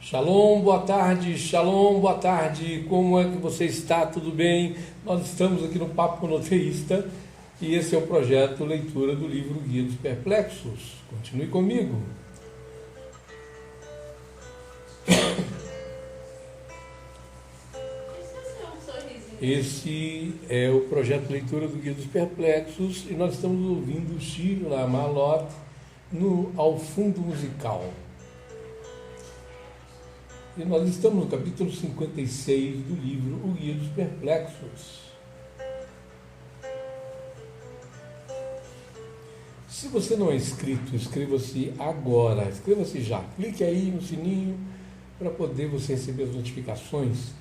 Shalom, boa tarde, como é que você está? Tudo bem? Nós estamos aqui no Papo Monoteísta e esse é o projeto Leitura do livro Guia dos Perplexos. Continue comigo. Esse é o projeto Leitura do Guia dos Perplexos e nós estamos ouvindo Sheila Malot ao fundo musical. E nós estamos no capítulo 56 do livro O Guia dos Perplexos. Se você não é inscrito, inscreva-se agora, inscreva-se já. Clique aí no sininho para poder você receber as notificações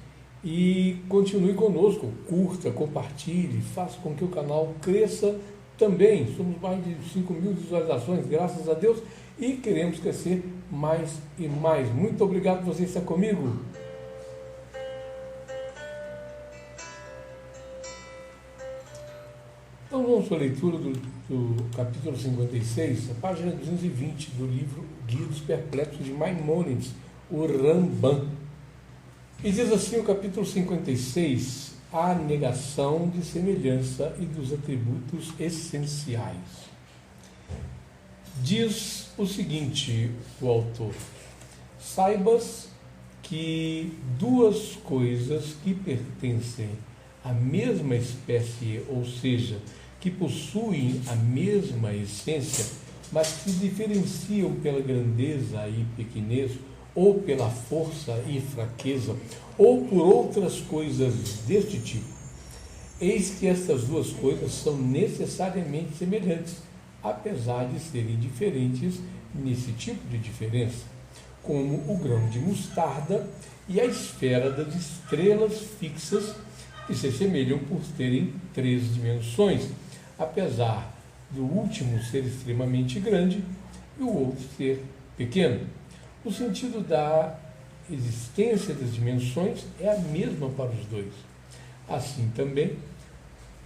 e continue conosco, curta, compartilhe, faça com que o canal cresça também. Somos mais de 5.000 visualizações, graças a Deus, e queremos crescer mais e mais. Muito obrigado por você estar comigo. Então vamos para a leitura do capítulo 56, a página 220 do livro Guia dos Perplexos de Maimônides, o Rambam. E diz assim o capítulo 56, a negação de semelhança e dos atributos essenciais. Diz o seguinte, o autor: saibas que duas coisas que pertencem à mesma espécie, ou seja, que possuem a mesma essência, mas que se diferenciam pela grandeza e pequenez, ou pela força e fraqueza, ou por outras coisas deste tipo. Eis que estas duas coisas são necessariamente semelhantes, apesar de serem diferentes nesse tipo de diferença, como o grão de mostarda e a esfera das estrelas fixas, que se assemelham por terem 3 dimensões, apesar do último ser extremamente grande e o outro ser pequeno. O sentido da existência das dimensões é a mesma para os dois. Assim também,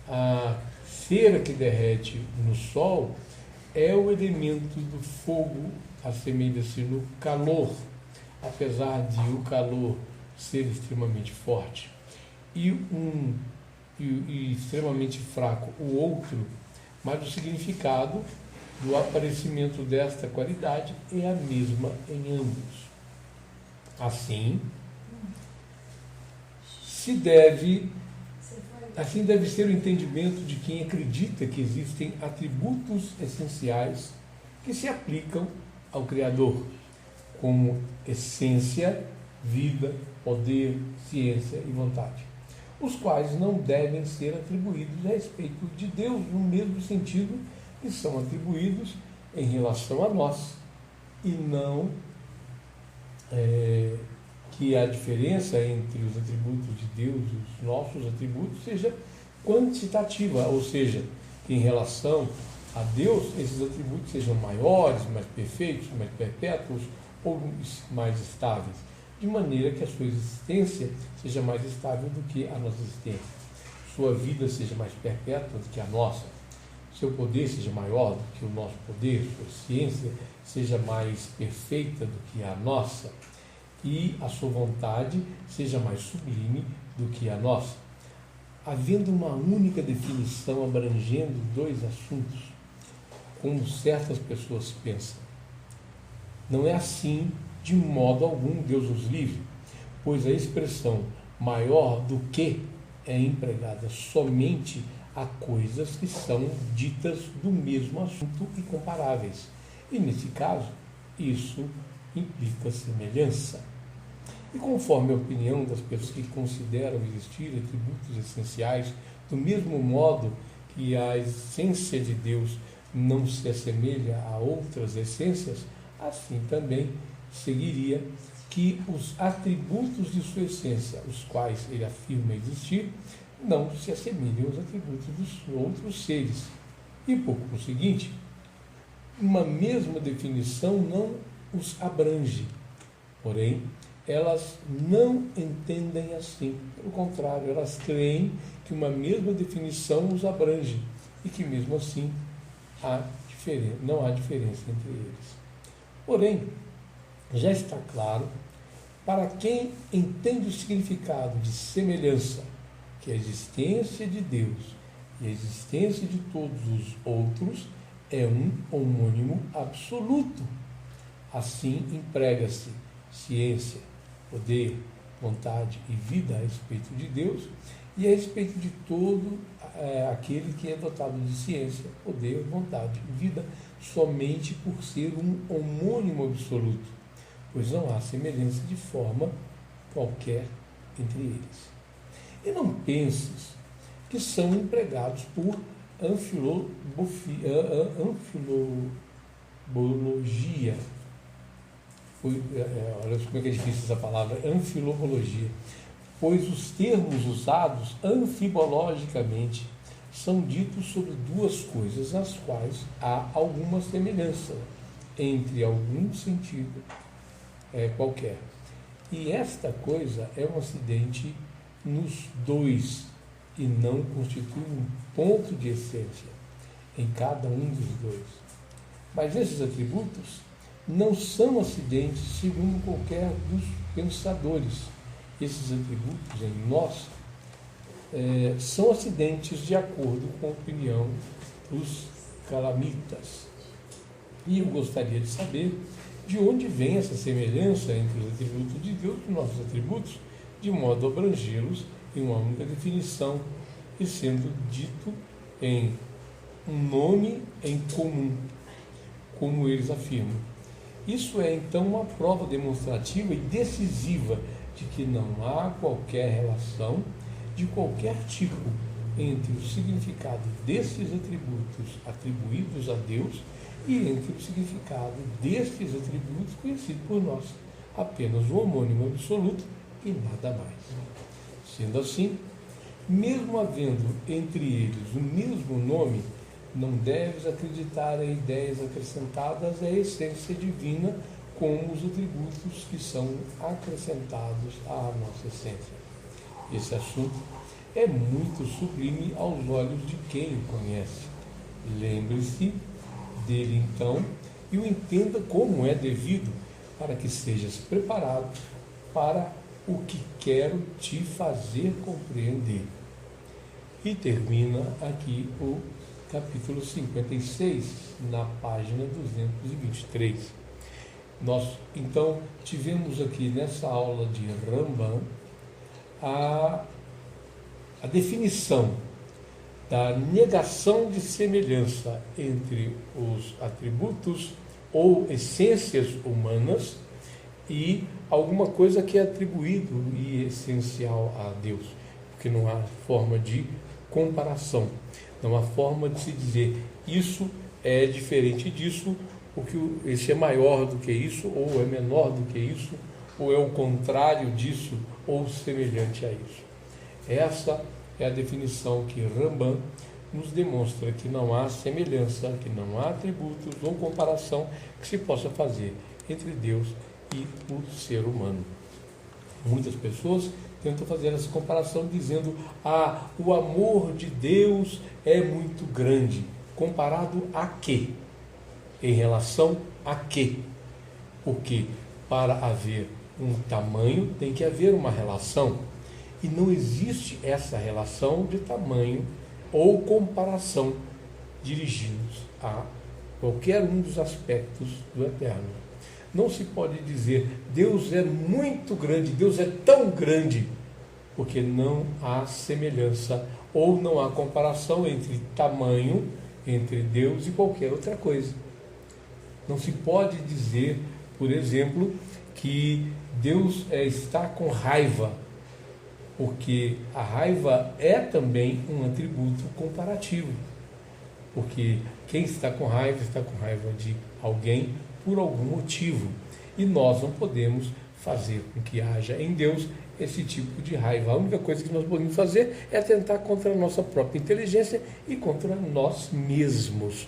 a cera que derrete no sol é o elemento do fogo, assemelha-se no calor, apesar de o calor ser extremamente forte e extremamente fraco o outro, mas o significado do aparecimento desta qualidade é a mesma em ambos. Assim deve ser o entendimento de quem acredita que existem atributos essenciais que se aplicam ao Criador, como essência, vida, poder, ciência e vontade, os quais não devem ser atribuídos a respeito de Deus no mesmo sentido que são atribuídos em relação a nós, e não que a diferença entre os atributos de Deus e os nossos atributos seja quantitativa, ou seja, que em relação a Deus esses atributos sejam maiores, mais perfeitos, mais perpétuos ou mais estáveis, de maneira que a sua existência seja mais estável do que a nossa existência, sua vida seja mais perpétua do que a nossa, seu poder seja maior do que o nosso poder, sua ciência seja mais perfeita do que a nossa, e a sua vontade seja mais sublime do que a nossa. Havendo uma única definição abrangendo dois assuntos, como certas pessoas pensam. Não é assim de modo algum, Deus os livre, pois a expressão maior do que é empregada somente a coisas que são ditas do mesmo assunto e comparáveis. E nesse caso, isso implica semelhança. E conforme a opinião das pessoas que consideram existir atributos essenciais, do mesmo modo que a essência de Deus não se assemelha a outras essências, assim também seguiria que os atributos de sua essência, os quais ele afirma existir, não se assemelham aos atributos dos outros seres. E, por conseguinte, uma mesma definição não os abrange. Porém, elas não entendem assim. Pelo contrário, elas creem que uma mesma definição os abrange e que, mesmo assim, não há diferença entre eles. Porém, já está claro Para quem entende o significado de semelhança, que a existência de Deus e a existência de todos os outros é um homônimo absoluto. Assim emprega-se ciência, poder, vontade e vida a respeito de Deus e a respeito de todo aquele que é dotado de ciência, poder, vontade e vida somente por ser um homônimo absoluto, pois não há semelhança de forma qualquer entre eles. E não penses que são empregados por anfilologia. Olha como é que é difícil essa palavra, anfilologia. Pois os termos usados anfibologicamente são ditos sobre duas coisas nas quais há alguma semelhança entre algum sentido qualquer. E esta coisa é um acidente nos dois e não constitui um ponto de essência em cada um dos dois. Mas esses atributos não são acidentes segundo qualquer dos pensadores. Esses atributos em nós são acidentes de acordo com a opinião dos calamitas. E eu gostaria de saber de onde vem essa semelhança entre os atributos de Deus e nossos atributos, de modo a abrangê-los em uma única definição e sendo dito em um nome em comum, como eles afirmam. Isso é então uma prova demonstrativa e decisiva de que não há qualquer relação de qualquer tipo entre o significado destes atributos atribuídos a Deus e entre o significado destes atributos conhecidos por nós, apenas o homônimo absoluto e nada mais. Sendo assim, mesmo havendo entre eles o mesmo nome, não deves acreditar em ideias acrescentadas à essência divina como os atributos que são acrescentados à nossa essência. Esse assunto é muito sublime aos olhos de quem o conhece. Lembre-se dele então e o entenda como é devido, para que sejas preparado para o que quero te fazer compreender. E termina aqui o capítulo 56, na página 223. Nós, então, tivemos aqui nessa aula de Rambam a definição da negação de semelhança entre os atributos ou essências humanas e alguma coisa que é atribuído e essencial a Deus, porque não há forma de comparação, não há forma de se dizer isso é diferente disso, porque esse é maior do que isso, ou é menor do que isso, ou é o contrário disso, ou semelhante a isso. Essa é a definição que Rambam nos demonstra, que não há semelhança, que não há atributos ou comparação que se possa fazer entre Deus e o ser humano. Muitas pessoas tentam fazer essa comparação dizendo: o amor de Deus é muito grande. Comparado a quê? Em relação a quê? Porque para haver um tamanho tem que haver uma relação. E não existe essa relação de tamanho ou comparação dirigidos a qualquer um dos aspectos do eterno. Não se pode dizer Deus é muito grande, Deus é tão grande, porque não há semelhança ou não há comparação entre tamanho, entre Deus e qualquer outra coisa. Não se pode dizer, por exemplo, que Deus está com raiva, porque a raiva é também um atributo comparativo, porque quem está com raiva de alguém por algum motivo, e nós não podemos fazer com que haja em Deus esse tipo de raiva. A única coisa que nós podemos fazer é atentar contra a nossa própria inteligência e contra nós mesmos,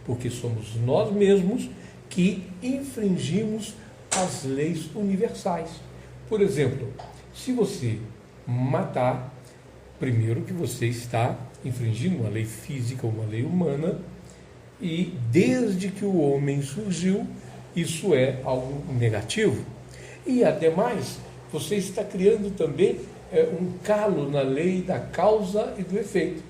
porque somos nós mesmos que infringimos as leis universais. Por exemplo, se você matar, primeiro que você está infringindo uma lei física, uma lei humana, e desde que o homem surgiu, isso é algo negativo. E ademais, você está criando também um calo na lei da causa e do efeito.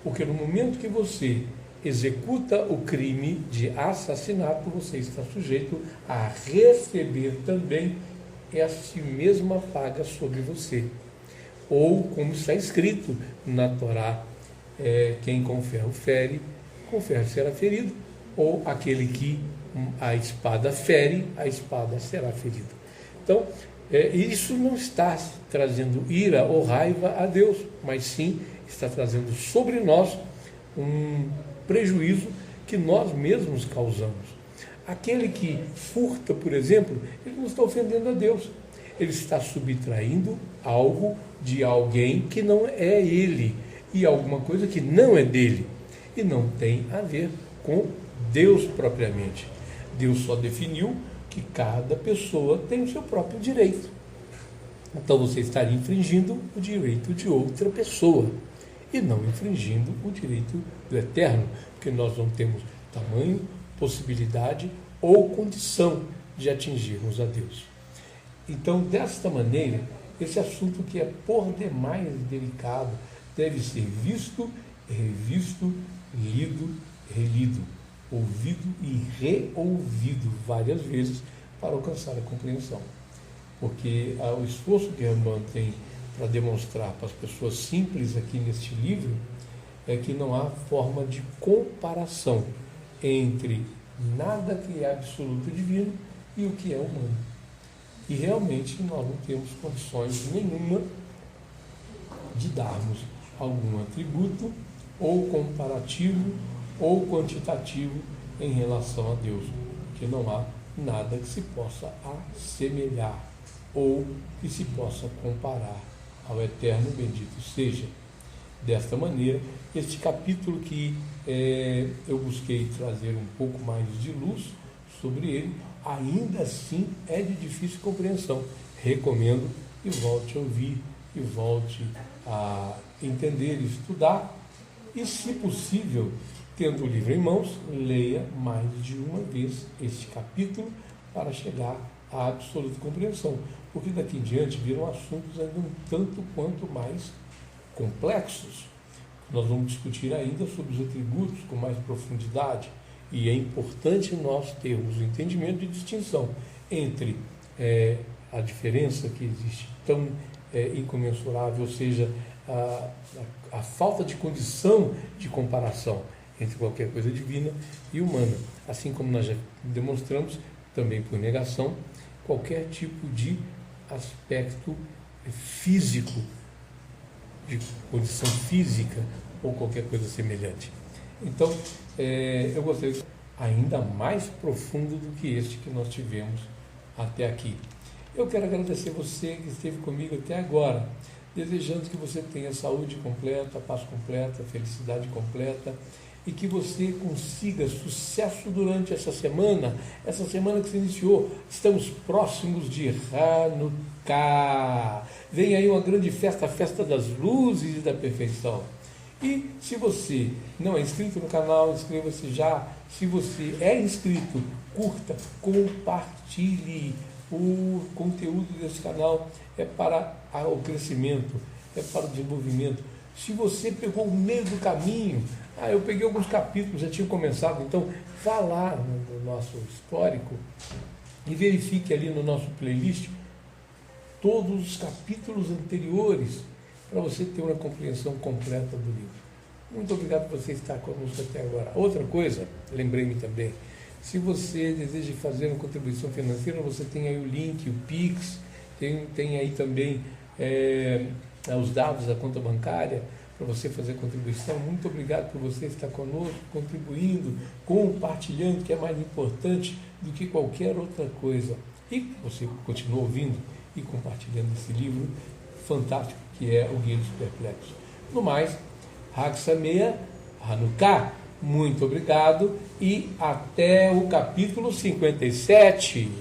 Porque no momento que você executa o crime de assassinato, você está sujeito a receber também essa mesma paga sobre você. Ou, como está escrito na Torá, quem com ferro fere, com ferro será ferido. Ou aquele que a espada fere, a espada será ferida. Então, isso não está trazendo ira ou raiva a Deus, mas sim está trazendo sobre nós um prejuízo que nós mesmos causamos. Aquele que furta, por exemplo, ele não está ofendendo a Deus. Ele está subtraindo algo de alguém que não é ele, e alguma coisa que não é dele, e não tem a ver com Deus propriamente. Deus só definiu que cada pessoa tem o seu próprio direito. Então você estaria infringindo o direito de outra pessoa e não infringindo o direito do Eterno, porque nós não temos tamanho, possibilidade ou condição de atingirmos a Deus. Então, desta maneira, esse assunto que é por demais delicado deve ser visto, revisto, lido, relido, ouvido e reouvido várias vezes para alcançar a compreensão. Porque o esforço que Rambam tem para demonstrar para as pessoas simples aqui neste livro é que não há forma de comparação entre nada que é absoluto divino e o que é humano. E realmente nós não temos condições nenhuma de darmos algum atributo ou comparativo ou quantitativo em relação a Deus, porque não há nada que se possa assemelhar ou que se possa comparar ao Eterno, bendito seja. Desta maneira, este capítulo que eu busquei trazer um pouco mais de luz sobre ele, ainda assim é de difícil compreensão. Recomendo que volte a ouvir e volte a entender, estudar e, se possível, tendo o livro em mãos, leia mais de uma vez este capítulo para chegar à absoluta compreensão, porque daqui em diante viram assuntos ainda um tanto quanto mais complexos. Nós vamos discutir ainda sobre os atributos com mais profundidade, e é importante nós termos o entendimento de distinção entre a diferença que existe tão incomensurável, ou seja, a falta de condição de comparação entre qualquer coisa divina e humana, assim como nós já demonstramos, também por negação, qualquer tipo de aspecto físico, de condição física ou qualquer coisa semelhante. Então, eu gostaria de ainda mais profundo do que este que nós tivemos até aqui. Eu quero agradecer você que esteve comigo até agora, desejando que você tenha saúde completa, paz completa, felicidade completa, e que você consiga sucesso durante essa semana que se iniciou. Estamos próximos de Hanukkah. Vem aí uma grande festa, a festa das luzes e da perfeição. E se você não é inscrito no canal, inscreva-se já. Se você é inscrito, curta, compartilhe. O conteúdo desse canal é para o crescimento, é para o desenvolvimento. Se você pegou o meio do caminho, eu peguei alguns capítulos, já tinha começado, então vá lá no nosso histórico e verifique ali no nosso playlist todos os capítulos anteriores para você ter uma compreensão completa do livro. Muito obrigado por você estar conosco até agora. Outra coisa, lembrei-me também, se você deseja fazer uma contribuição financeira, você tem aí o link, o Pix, tem aí também os dados da conta bancária para você fazer contribuição. Muito obrigado por você estar conosco, contribuindo, compartilhando, que é mais importante do que qualquer outra coisa. E você continua ouvindo e compartilhando esse livro fantástico que é o Guia dos Perplexos. No mais, Hag Sameach, Hanukkah, muito obrigado e até o capítulo 57.